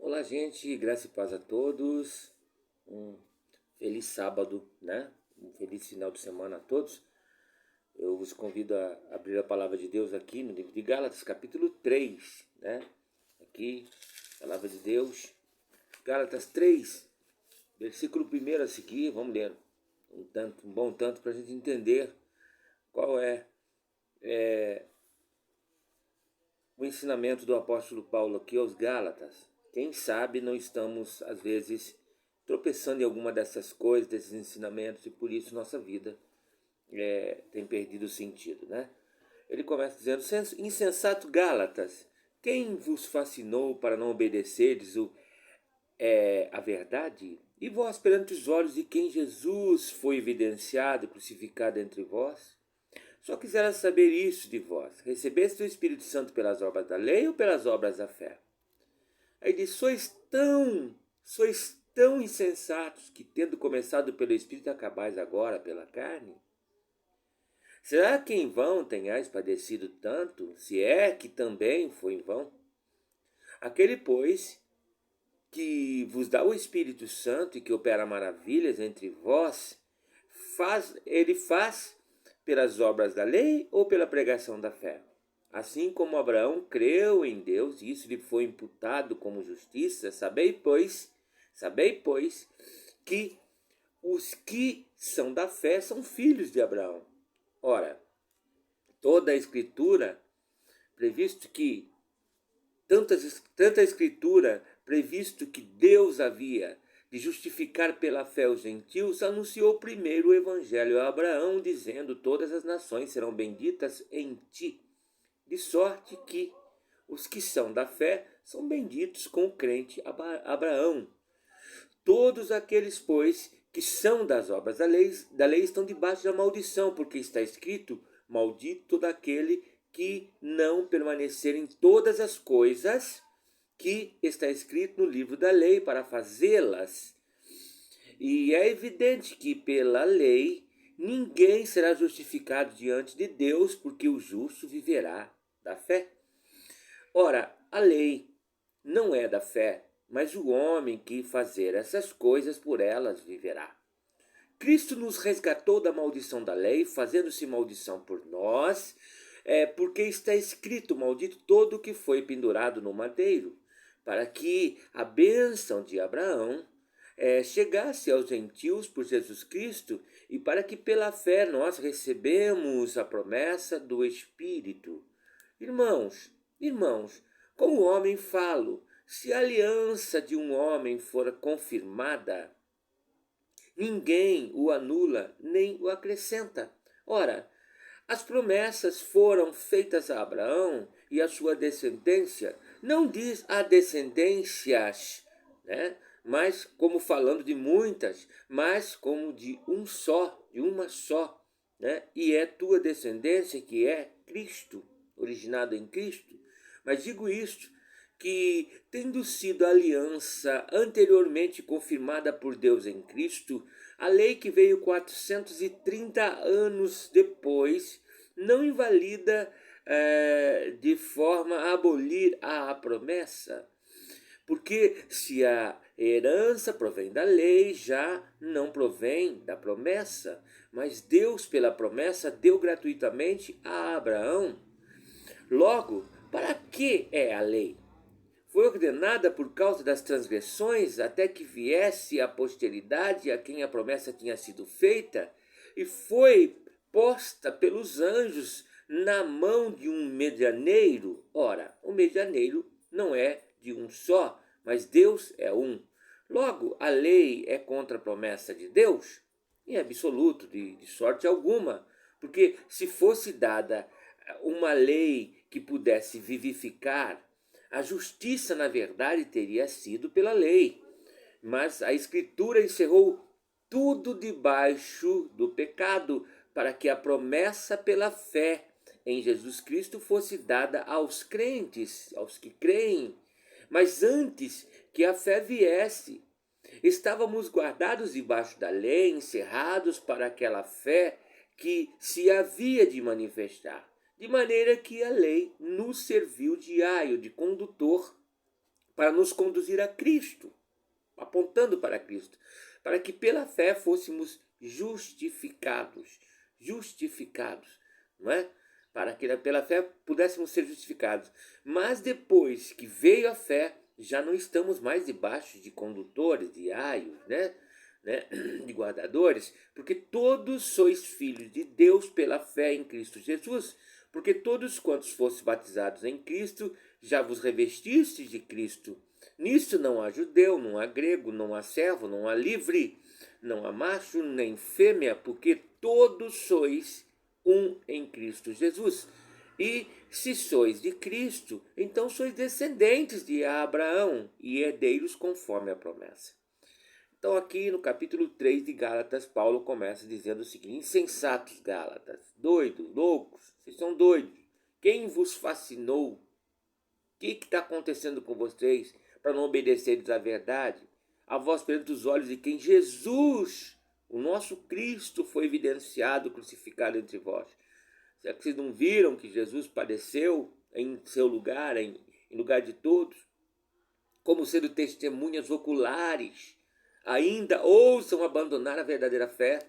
Olá, gente, graça e paz a todos. Um feliz sábado, né? Um feliz final de semana a todos. Eu vos convido a abrir a palavra de Deus aqui no livro de Gálatas, capítulo 3, né? Aqui, palavra de Deus, Gálatas 3, versículo 1 a seguir, vamos ler um bom tanto para a gente entender qual é o ensinamento do apóstolo Paulo aqui aos Gálatas. Quem sabe não estamos, às vezes, tropeçando em alguma dessas coisas, desses ensinamentos, e por isso nossa vida tem perdido o sentido, né? Ele começa dizendo: insensato Gálatas, quem vos fascinou para não obedecerdes a verdade? E vós perante os olhos de quem Jesus foi evidenciado, crucificado entre vós? Só quisera saber isso de vós: recebeste o Espírito Santo pelas obras da lei ou pelas obras da fé? Aí diz: sois tão insensatos que, tendo começado pelo Espírito, acabais agora pela carne? Será que em vão tenhais padecido tanto, se é que também foi em vão? Aquele, pois, que vos dá o Espírito Santo e que opera maravilhas entre vós, ele faz pelas obras da lei ou pela pregação da fé? Assim como Abraão creu em Deus, e isso lhe foi imputado como justiça, sabei, pois, que os que são da fé são filhos de Abraão. Ora, toda a Escritura, previsto que tanta Escritura, previsto que Deus havia de justificar pela fé os gentios, anunciou primeiro o Evangelho a Abraão, dizendo: todas as nações serão benditas em ti. De sorte que os que são da fé são benditos com o crente Abraão. Todos aqueles, pois, que são das obras da lei estão debaixo da maldição, porque está escrito: maldito todo aquele que não permanecer em todas as coisas que está escrito no livro da lei para fazê-las. E é evidente que pela lei ninguém será justificado diante de Deus, porque o justo viverá da fé. Ora, a lei não é da fé, mas o homem que fazer essas coisas por elas viverá. Cristo nos resgatou da maldição da lei, fazendo-se maldição por nós, porque está escrito: maldito todo o que foi pendurado no madeiro, para que a bênção de Abraão chegasse aos gentios por Jesus Cristo, e para que pela fé nós recebemos a promessa do Espírito. Irmãos, como homem falo: se a aliança de um homem for confirmada, ninguém o anula nem o acrescenta. Ora, as promessas foram feitas a Abraão e a sua descendência. Não diz a descendências, né? Mas como falando de muitas, mas como de um só, de uma só, né? E é tua descendência, que é Cristo, originado em Cristo. Mas digo isto, que tendo sido a aliança anteriormente confirmada por Deus em Cristo, a lei que veio 430 anos depois não invalida de forma a abolir a promessa. Porque se a herança provém da lei, já não provém da promessa, mas Deus, pela promessa, deu gratuitamente a Abraão. Logo, para que é a lei? Foi ordenada por causa das transgressões, até que viesse a posteridade a quem a promessa tinha sido feita, e foi posta pelos anjos na mão de um medianeiro. Ora, o medianeiro não é de um só, mas Deus é um. Logo, a lei é contra a promessa de Deus? Em absoluto, de sorte alguma, porque se fosse dada uma lei que pudesse vivificar, a justiça, na verdade, teria sido pela lei. Mas a Escritura encerrou tudo debaixo do pecado, para que a promessa pela fé em Jesus Cristo fosse dada aos crentes, aos que creem. Mas antes que a fé viesse, estávamos guardados debaixo da lei, encerrados para aquela fé que se havia de manifestar. De maneira que a lei nos serviu de aio, de condutor, para nos conduzir a Cristo, apontando para Cristo, para que pela fé fôssemos justificados, não é? Para que pela fé pudéssemos ser justificados. Mas depois que veio a fé, já não estamos mais debaixo de condutores, de aios, né? De guardadores, porque todos sois filhos de Deus pela fé em Cristo Jesus, porque todos quantos fostes batizados em Cristo, já vos revestistes de Cristo. Nisso não há judeu, não há grego, não há servo, não há livre, não há macho nem fêmea, porque todos sois um em Cristo Jesus. E se sois de Cristo, então sois descendentes de Abraão e herdeiros conforme a promessa. Então aqui no capítulo 3 de Gálatas, Paulo começa dizendo o seguinte: insensatos Gálatas, doidos, loucos, vocês são doidos. Quem vos fascinou? O que está acontecendo com vocês para não obedecerem à verdade? A vós perante os olhos de quem Jesus, o nosso Cristo, foi evidenciado, crucificado entre vós. Será que vocês não viram que Jesus padeceu em seu lugar, em lugar de todos? Como sendo testemunhas oculares, ainda ousam abandonar a verdadeira fé,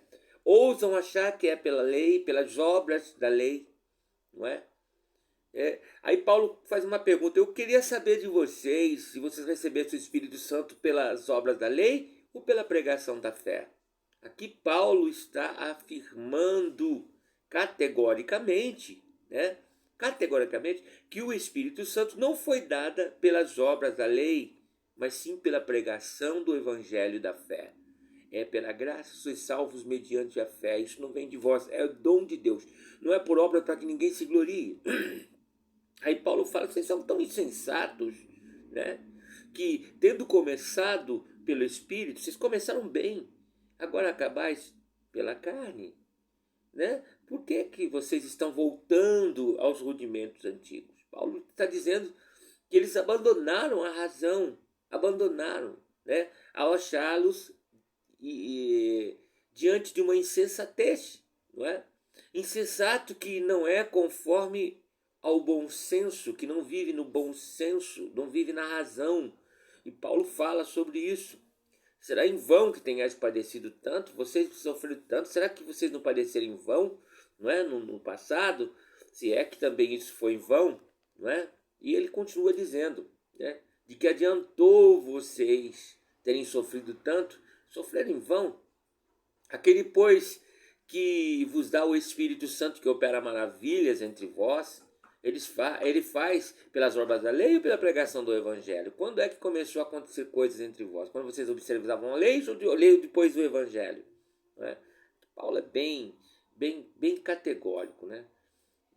ousam achar que é pela lei, pelas obras da lei, não é? Aí Paulo faz uma pergunta: eu queria saber de vocês se vocês receberam o Espírito Santo pelas obras da lei ou pela pregação da fé. Aqui Paulo está afirmando categoricamente, né? Categoricamente, que o Espírito Santo não foi dada pelas obras da lei, mas sim pela pregação do Evangelho da fé. É pela graça sois salvos mediante a fé. Isso não vem de vós, é o dom de Deus. Não é por obra para que ninguém se glorie. Aí Paulo fala: vocês são tão insensatos, né? Que tendo começado pelo Espírito, vocês começaram bem, agora acabais pela carne, né? Por que vocês estão voltando aos rudimentos antigos? Paulo está dizendo que eles abandonaram a razão, abandonaram, né? Ao achá-los diante de uma insensatez, não é? Insensato que não é conforme ao bom senso, que não vive no bom senso, não vive na razão. E Paulo fala sobre isso. Será em vão que tenhais padecido tanto? Vocês sofreram tanto? Será que vocês não padeceram em vão? Não é? No passado? Se é que também isso foi em vão, não é? E ele continua dizendo, né? De que adiantou vocês terem sofrido tanto? Sofreram em vão. Aquele, pois, que vos dá o Espírito Santo, que opera maravilhas entre vós, ele faz pelas obras da lei ou pela pregação do Evangelho? Quando é que começou a acontecer coisas entre vós? Quando vocês observavam a lei ou depois do Evangelho? Né? Paulo é bem categórico, né?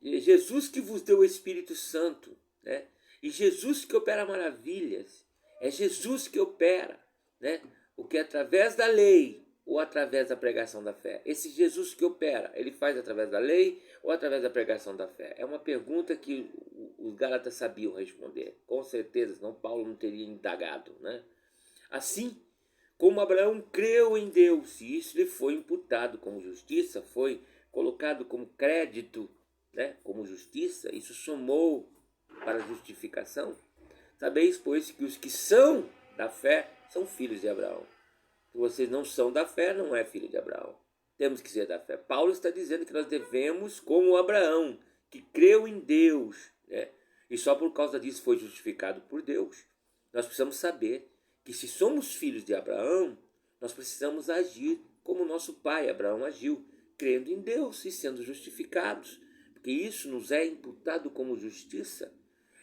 Jesus que vos deu o Espírito Santo, né? E Jesus que opera maravilhas. É Jesus que opera, né? O que é através da lei ou através da pregação da fé? Esse Jesus que opera, ele faz através da lei ou através da pregação da fé? É uma pergunta que os Gálatas sabiam responder. Com certeza, senão Paulo não teria indagado, né? Assim como Abraão creu em Deus, e isso lhe foi imputado como justiça, foi colocado como crédito, né? Como justiça, isso somou para a justificação. Sabeis, pois, que os que são da fé são filhos de Abraão. Se vocês não são da fé, não é filho de Abraão. Temos que ser da fé. Paulo está dizendo que nós devemos, como Abraão, que creu em Deus, né? E só por causa disso foi justificado por Deus. Nós precisamos saber que se somos filhos de Abraão, nós precisamos agir como nosso pai Abraão agiu, crendo em Deus e sendo justificados, porque isso nos é imputado como justiça.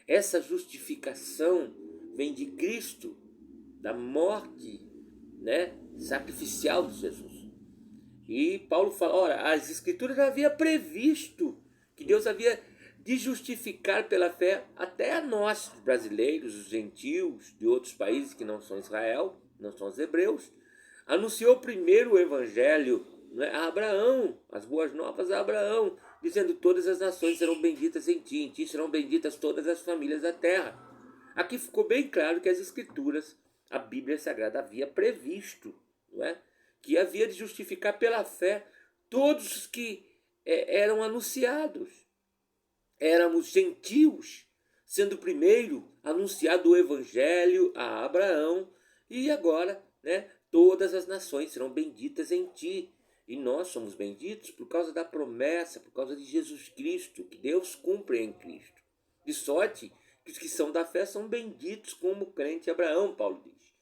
Essa justificação vem de Cristo, da morte, né, sacrificial de Jesus. E Paulo fala: ora, as escrituras havia previsto que Deus havia de justificar pela fé até a nós, os brasileiros, os gentios de outros países que não são Israel, não são os hebreus. Anunciou primeiro o evangelho, né, a Abraão, as boas novas a Abraão, dizendo: todas as nações serão benditas em ti serão benditas todas as famílias da terra. Aqui ficou bem claro que as escrituras, a Bíblia Sagrada, havia previsto, não é? Que havia de justificar pela fé todos os que eram anunciados. Éramos gentios, sendo primeiro anunciado o evangelho a Abraão, e agora, né, todas as nações serão benditas em ti. E nós somos benditos por causa da promessa, por causa de Jesus Cristo, que Deus cumpre em Cristo. De sorte que os que são da fé são benditos como o crente Abraão, Paulo diz.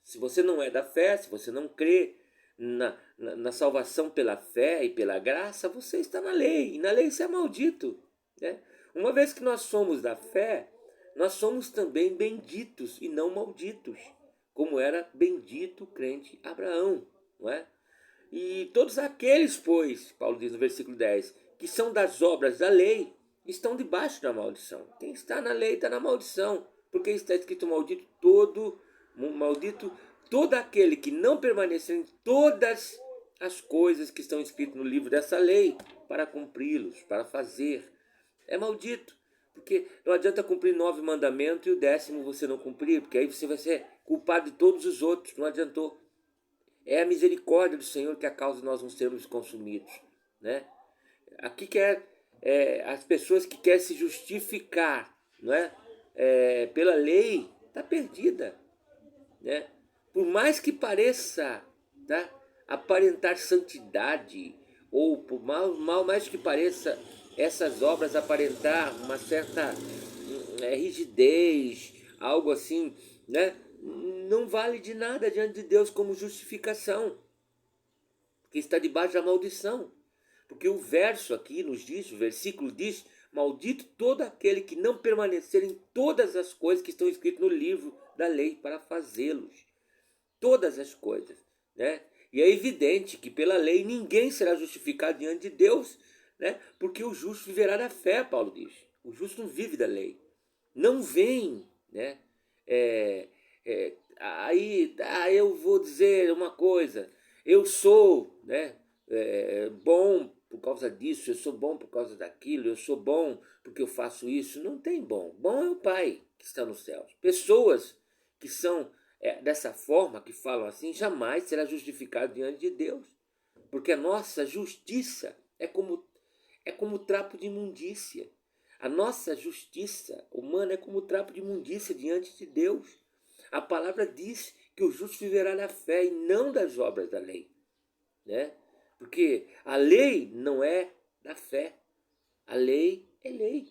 Se você não é da fé, se você não crê na salvação pela fé e pela graça, você está na lei, e na lei você é maldito, né? Uma vez que nós somos da fé, nós somos também benditos e não malditos, como era bendito o crente Abraão, não é? E todos aqueles, pois, Paulo diz no versículo 10, que são das obras da lei, estão debaixo da maldição. Quem está na lei está na maldição, porque está escrito maldito todo aquele que não permanecer em todas as coisas que estão escritas no livro dessa lei, para cumpri-los, para fazer. É maldito, porque não adianta cumprir 9 mandamentos e o 10º você não cumprir, porque aí você vai ser culpado de todos os outros, não adiantou. É a misericórdia do Senhor que é a causa de nós não sermos consumidos, né? Aqui as pessoas que querem se justificar, não é? Pela lei, está perdida, né? Por mais que pareça, tá, aparentar santidade, ou por mais que pareça essas obras aparentar uma certa rigidez, algo assim, né? Não vale de nada diante de Deus como justificação, porque está debaixo da maldição. Porque o verso aqui nos diz, o versículo diz: maldito todo aquele que não permanecer em todas as coisas que estão escritas no livro da lei para fazê-los. Todas as coisas, né? E é evidente que pela lei ninguém será justificado diante de Deus, né? Porque o justo viverá da fé, Paulo diz. O justo não vive da lei. Não vem, né? Eu vou dizer uma coisa. Eu sou, né, bom por causa disso, eu sou bom por causa daquilo, eu sou bom porque eu faço isso. Não tem bom. Bom é o Pai que está nos céus. Pessoas que são dessa forma, que falam assim, jamais será justificado diante de Deus. Porque a nossa justiça é como trapo de imundícia. A nossa justiça humana é como trapo de imundícia diante de Deus. A palavra diz que o justo viverá da fé e não das obras da lei, né? Porque a lei não é da fé. A lei é lei.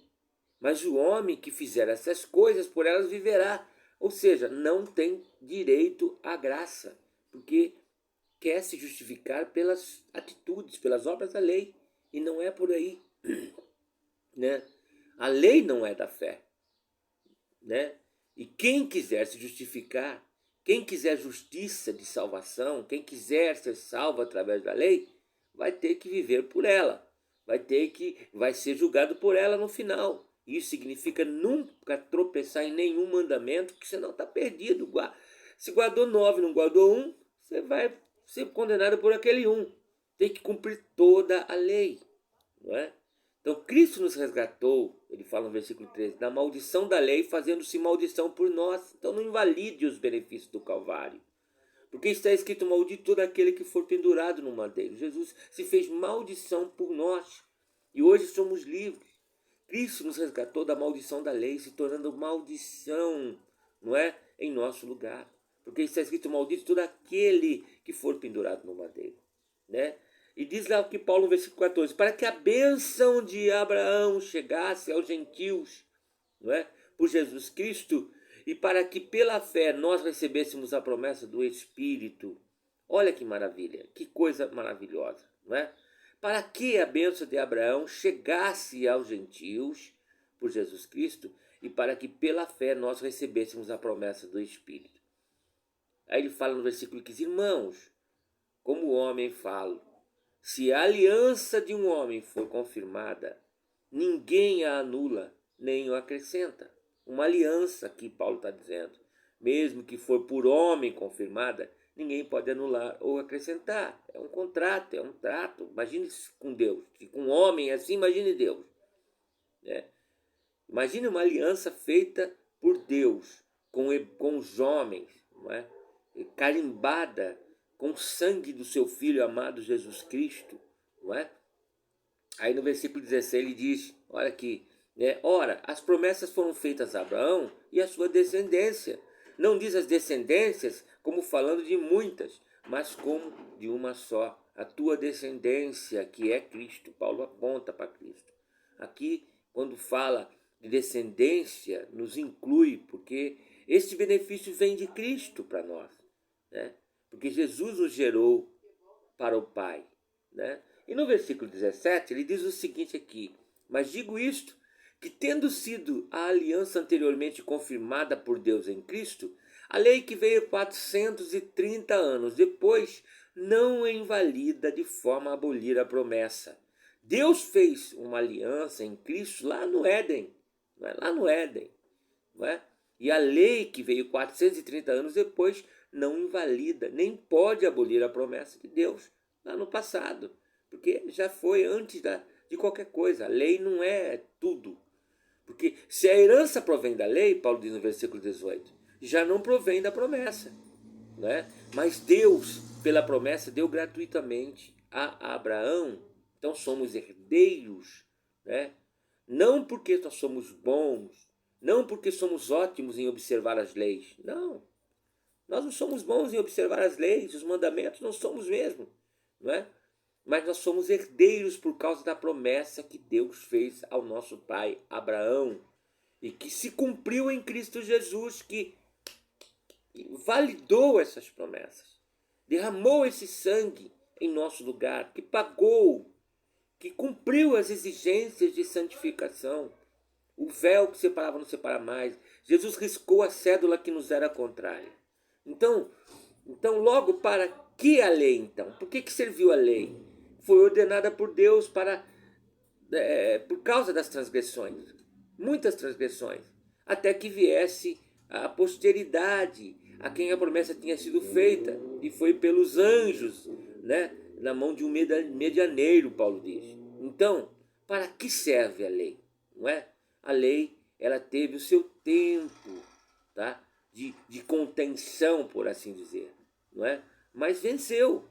Mas o homem que fizer essas coisas, por elas viverá. Ou seja, não tem direito à graça, porque quer se justificar pelas atitudes, pelas obras da lei. E não é por aí, né? A lei não é da fé, né? E quem quiser se justificar, quem quiser justiça de salvação, quem quiser ser salvo através da lei, vai ter que viver por ela, vai ser julgado por ela no final. Isso significa nunca tropeçar em nenhum mandamento, que senão está perdido. Se guardou 9, não guardou um, você vai ser condenado por aquele um. Tem que cumprir toda a lei, não é? Então Cristo nos resgatou, ele fala no versículo 13, da maldição da lei, fazendo-se maldição por nós. Então não invalide os benefícios do Calvário, porque está escrito: maldito todo aquele que for pendurado no madeiro. Jesus se fez maldição por nós e hoje somos livres. Cristo nos resgatou da maldição da lei, se tornando maldição, não é, em nosso lugar. Porque está escrito: maldito todo aquele que for pendurado no madeiro, né? E diz lá que Paulo no versículo 14, para que a bênção de Abraão chegasse aos gentios, não é? Por Jesus Cristo, e para que pela fé nós recebêssemos a promessa do Espírito. Olha que maravilha, que coisa maravilhosa, não é? Para que a bênção de Abraão chegasse aos gentios por Jesus Cristo, e para que pela fé nós recebêssemos a promessa do Espírito. Aí ele fala no versículo 15, irmãos, como o homem falo, se a aliança de um homem for confirmada, ninguém a anula, nem o acrescenta. Uma aliança, que Paulo está dizendo, mesmo que for por homem confirmada, ninguém pode anular ou acrescentar. É um contrato, é um trato. Imagine com Deus. Se com um homem é assim, imagine Deus, né? Imagine uma aliança feita por Deus com os homens, não é? Carimbada com o sangue do seu Filho amado Jesus Cristo, não é? Aí no versículo 16 ele diz, olha aqui, né? Ora, as promessas foram feitas a Abraão e a sua descendência. Não diz as descendências como falando de muitas, mas como de uma só. A tua descendência, que é Cristo. Paulo aponta para Cristo. Aqui, quando fala de descendência, nos inclui, porque este benefício vem de Cristo para nós, né? Porque Jesus nos gerou para o Pai, né? E no versículo 17 ele diz o seguinte aqui: mas digo isto, que tendo sido a aliança anteriormente confirmada por Deus em Cristo, a lei que veio 430 anos depois não invalida de forma a abolir a promessa. Deus fez uma aliança em Cristo lá no Éden, não é? Lá no Éden, não é? E a lei que veio 430 anos depois não invalida, nem pode abolir a promessa de Deus lá no passado, porque já foi antes de qualquer coisa. A lei não é tudo. Porque se a herança provém da lei, Paulo diz no versículo 18, já não provém da promessa, né? Mas Deus, pela promessa, deu gratuitamente a Abraão. Então somos herdeiros, né? Não porque nós somos bons, não porque somos ótimos em observar as leis. Não, nós não somos bons em observar as leis, os mandamentos, não somos mesmo, não é? Mas nós somos herdeiros por causa da promessa que Deus fez ao nosso pai Abraão e que se cumpriu em Cristo Jesus, que validou essas promessas, derramou esse sangue em nosso lugar, que pagou, que cumpriu as exigências de santificação. O véu que separava não separa mais. Jesus riscou a cédula que nos era contrária. Então, logo, para que a lei, então? Por que serviu a lei? Foi ordenada por Deus por causa das transgressões, muitas transgressões, até que viesse a posteridade, a quem a promessa tinha sido feita, e foi pelos anjos, né? Na mão de um medianeiro, Paulo diz. Então, para que serve a lei? Não é? A lei, ela teve o seu tempo, tá? de contenção, por assim dizer, não é? Mas venceu,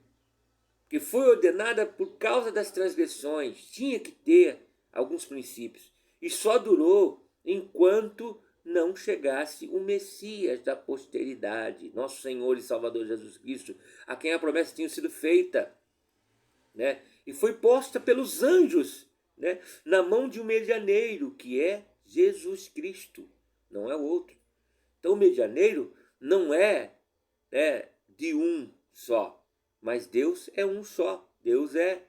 que foi ordenada por causa das transgressões, tinha que ter alguns princípios, e só durou enquanto não chegasse o Messias da posteridade, nosso Senhor e Salvador Jesus Cristo, a quem a promessa tinha sido feita, né? E foi posta pelos anjos, né? Na mão de um medianeiro, que é Jesus Cristo, não é outro. Então o medianeiro não é de um só, mas Deus é um só, Deus é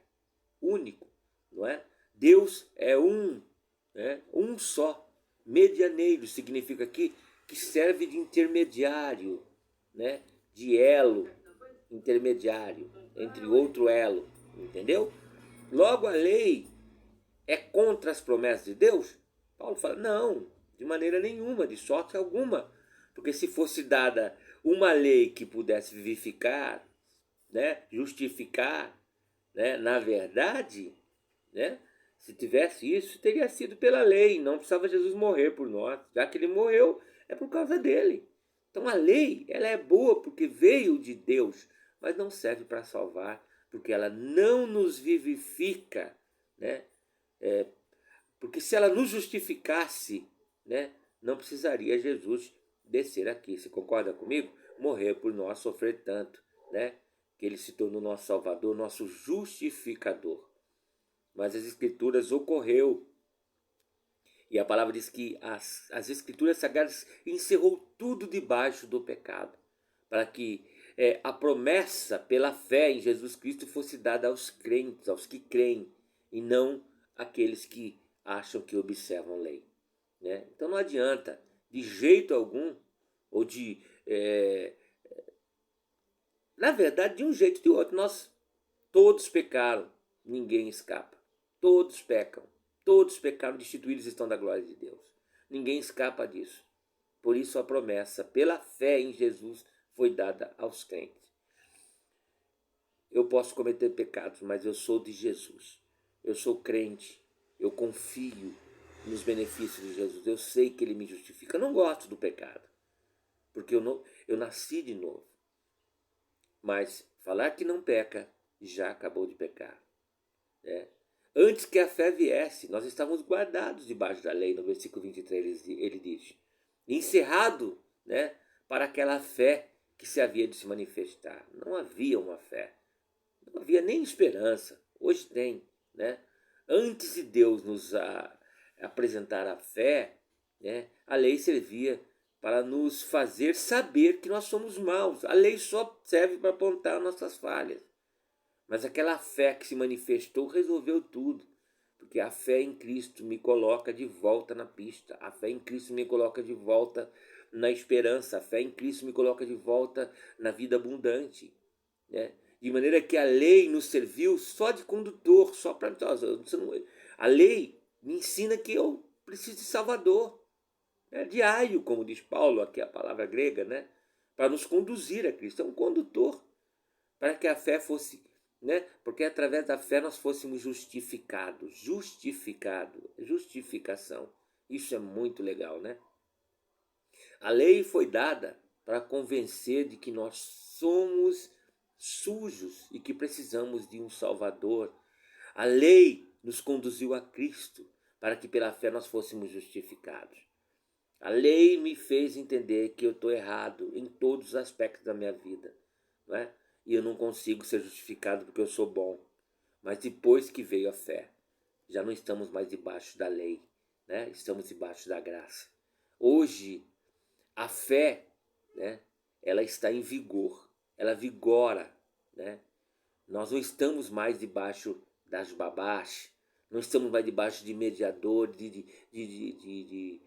único, não é? Deus é um, né? Um só. Medianeiro significa aqui que serve de intermediário, né? De elo intermediário entre outro elo, entendeu? Logo, a lei é contra as promessas de Deus? Paulo fala, não, de maneira nenhuma, de sorte alguma, porque se fosse dada uma lei que pudesse vivificar, né, justificar, né, na verdade, né, se tivesse isso, teria sido pela lei, não precisava Jesus morrer por nós, já que ele morreu, é por causa dele. Então a lei, ela é boa porque veio de Deus, mas não serve para salvar, porque ela não nos vivifica, né? Porque se ela nos justificasse, né, não precisaria Jesus descer aqui. Você concorda comigo? Morrer por nós, sofrer tanto, né? Que ele se tornou nosso Salvador, nosso justificador. Mas as Escrituras ocorreu. E a palavra diz que as Escrituras Sagradas encerrou tudo debaixo do pecado, para que a promessa pela fé em Jesus Cristo fosse dada aos crentes, aos que creem, e não àqueles que acham que observam lei, né? Então não adianta, de jeito algum, ou na verdade, de um jeito ou de outro, nós todos pecaram, ninguém escapa. Todos pecam. Todos pecaram, destituídos estão da glória de Deus. Ninguém escapa disso. Por isso a promessa, pela fé em Jesus, foi dada aos crentes. Eu posso cometer pecados, mas eu sou de Jesus. Eu sou crente. Eu confio nos benefícios de Jesus. Eu sei que ele me justifica. Eu não gosto do pecado, porque eu nasci de novo. Mas falar que não peca, já acabou de pecar, né? Antes que a fé viesse, nós estávamos guardados debaixo da lei, no versículo 23 ele diz. Encerrado, né, para aquela fé que se havia de se manifestar. Não havia uma fé, não havia nem esperança. Hoje tem, né? Antes de Deus nos apresentar a fé, né, a lei servia para nos fazer saber que nós somos maus. A lei só serve para apontar nossas falhas. Mas aquela fé que se manifestou resolveu tudo. Porque a fé em Cristo me coloca de volta na pista. A fé em Cristo me coloca de volta na esperança. A fé em Cristo me coloca de volta na vida abundante, né? De maneira que a lei nos serviu só de condutor, só para... A lei me ensina que eu preciso de Salvador. É diário, como diz Paulo, aqui a palavra grega, né? Para nos conduzir a Cristo. É um condutor para que a fé fosse, né? Porque através da fé nós fôssemos justificados. Justificação. Isso é muito legal, né? A lei foi dada para convencer de que nós somos sujos e que precisamos de um Salvador. A lei nos conduziu a Cristo para que pela fé nós fôssemos justificados. A lei me fez entender que eu estou errado em todos os aspectos da minha vida, não é? E eu não consigo ser justificado porque eu sou bom. Mas depois que veio a fé, já não estamos mais debaixo da lei, né? Estamos debaixo da graça. Hoje, a fé, né, ela está em vigor, ela vigora, né? Nós não estamos mais debaixo das babás, não estamos mais debaixo de mediadores, de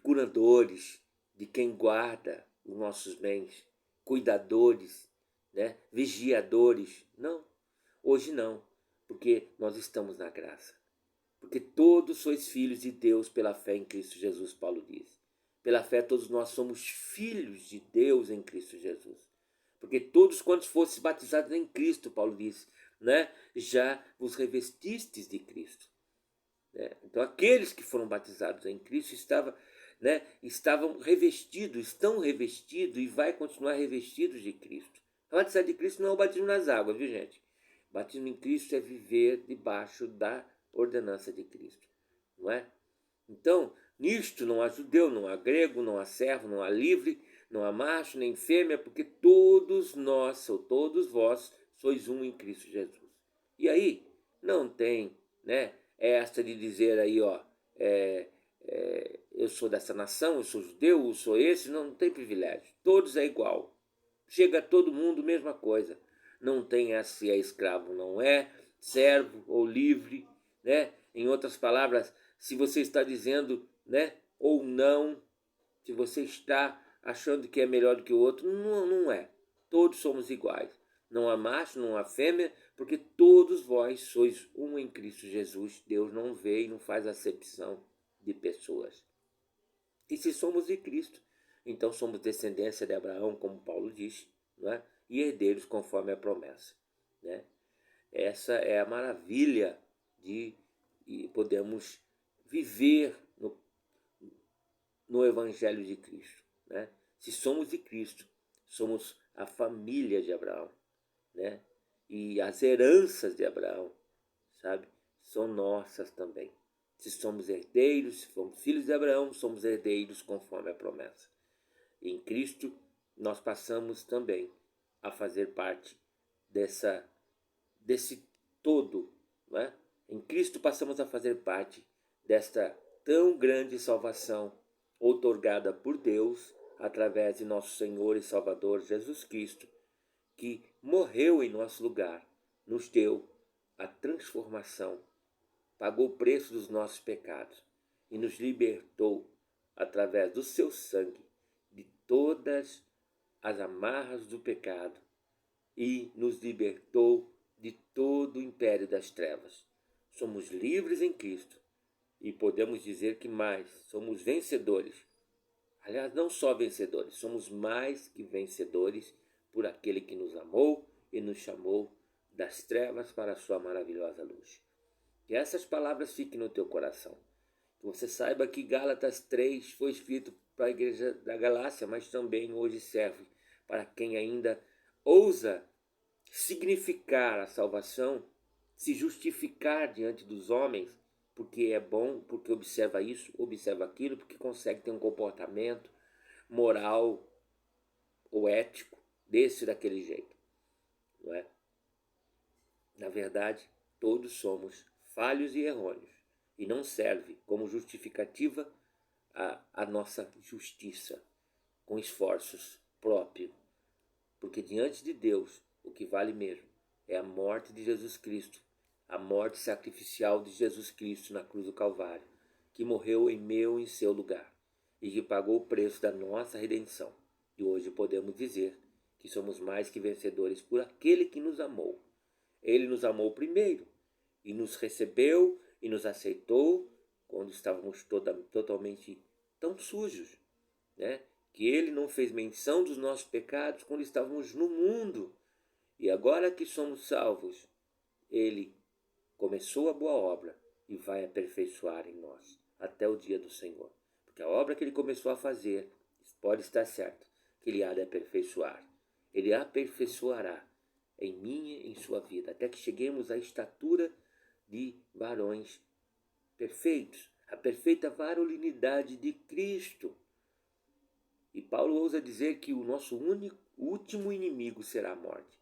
curadores, de quem guarda os nossos bens, cuidadores, né, vigiadores. Não, hoje não, porque nós estamos na graça. Porque todos sois filhos de Deus pela fé em Cristo Jesus, Paulo diz. Pela fé todos nós somos filhos de Deus em Cristo Jesus. Porque todos quantos fostes batizados em Cristo, Paulo diz, né, já vos revestistes de Cristo. Né? Então aqueles que foram batizados em Cristo estavam revestidos, estão revestidos e vai continuar revestidos de Cristo. O batismo de Cristo não é o batismo nas águas, viu gente? O batismo em Cristo é viver debaixo da ordenança de Cristo, não é? Então, nisto não há judeu, não há grego, não há servo, não há livre, não há macho, nem fêmea, porque todos nós, ou todos vós, sois um em Cristo Jesus. E aí, não tem, né, essa de dizer aí, ó, eu sou dessa nação, eu sou judeu, eu sou esse, não tem privilégio. Todos é igual. Chega a todo mundo, mesma coisa. Não tem se é escravo, não é, servo ou livre, né? Em outras palavras, se você está dizendo, né, ou não, se você está achando que é melhor do que o outro, não, não é. Todos somos iguais. Não há macho, não há fêmea, porque todos vós sois um em Cristo Jesus. Deus não vê e não faz acepção de pessoas. E se somos de Cristo, então somos descendência de Abraão, como Paulo diz, não é? E herdeiros conforme a promessa, né? Essa é a maravilha de podemos viver no Evangelho de Cristo, né? Se somos de Cristo, somos a família de Abraão, né? E as heranças de Abraão, sabe, são nossas também. Se somos herdeiros, se fomos filhos de Abraão, somos herdeiros conforme a promessa. E em Cristo nós passamos também a fazer parte desse todo, não é? Em Cristo passamos a fazer parte desta tão grande salvação outorgada por Deus através de nosso Senhor e Salvador Jesus Cristo, que morreu em nosso lugar, nos deu a transformação, pagou o preço dos nossos pecados e nos libertou através do seu sangue de todas as amarras do pecado e nos libertou de todo o império das trevas. Somos livres em Cristo e podemos dizer que mais, somos vencedores. Aliás, não só vencedores, somos mais que vencedores por aquele que nos amou e nos chamou das trevas para a sua maravilhosa luz. Que essas palavras fiquem no teu coração. Que você saiba que Gálatas 3 foi escrito para a igreja da Galácia, mas também hoje serve para quem ainda ousa significar a salvação se justificar diante dos homens, porque é bom, porque observa isso, observa aquilo, porque consegue ter um comportamento moral ou ético desse ou daquele jeito, não é? Na verdade, todos somos falhos e errôneos, e não serve como justificativa a nossa justiça com esforços próprios, porque diante de Deus o que vale mesmo é a morte de Jesus Cristo, a morte sacrificial de Jesus Cristo na cruz do Calvário, que morreu em meu e em seu lugar e que pagou o preço da nossa redenção. E hoje podemos dizer que somos mais que vencedores por aquele que nos amou. Ele nos amou primeiro e nos recebeu e nos aceitou quando estávamos totalmente tão sujos, né? Que ele não fez menção dos nossos pecados quando estávamos no mundo. E agora que somos salvos, ele começou a boa obra e vai aperfeiçoar em nós até o dia do Senhor. Porque a obra que ele começou a fazer, pode estar certo, que ele há de aperfeiçoar. Ele aperfeiçoará em minha e em sua vida, até que cheguemos à estatura de varões perfeitos, a perfeita varolinidade de Cristo. E Paulo ousa dizer que o nosso último inimigo será a morte.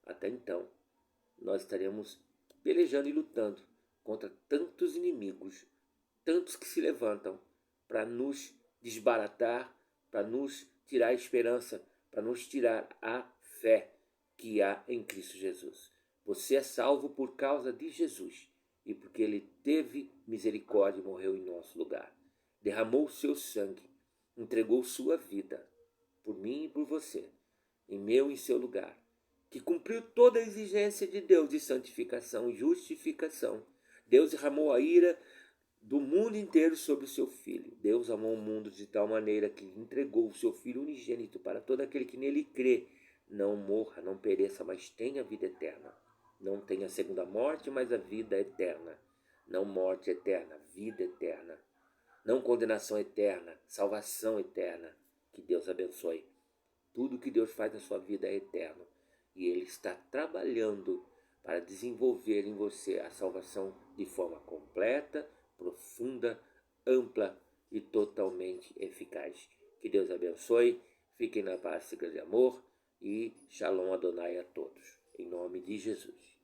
Até então, nós estaremos pelejando e lutando contra tantos inimigos, tantos que se levantam para nos desbaratar, para nos tirar a esperança, para nos tirar a fé que há em Cristo Jesus. Você é salvo por causa de Jesus e porque ele teve misericórdia e morreu em nosso lugar. Derramou o seu sangue, entregou sua vida por mim e por você, em meu e em seu lugar, que cumpriu toda a exigência de Deus de santificação e justificação. Deus derramou a ira do mundo inteiro sobre o seu Filho. Deus amou o mundo de tal maneira que entregou o seu Filho unigênito para todo aquele que nele crê, não morra, não pereça, mas tenha vida eterna. Não tenha a segunda morte, mas a vida eterna. Não morte eterna, vida eterna. Não condenação eterna, salvação eterna. Que Deus abençoe. Tudo que Deus faz na sua vida é eterno. E Ele está trabalhando para desenvolver em você a salvação de forma completa, profunda, ampla e totalmente eficaz. Que Deus abençoe. Fiquem na paz e grande amor. E Shalom Adonai a todos. Em nome de Jesus.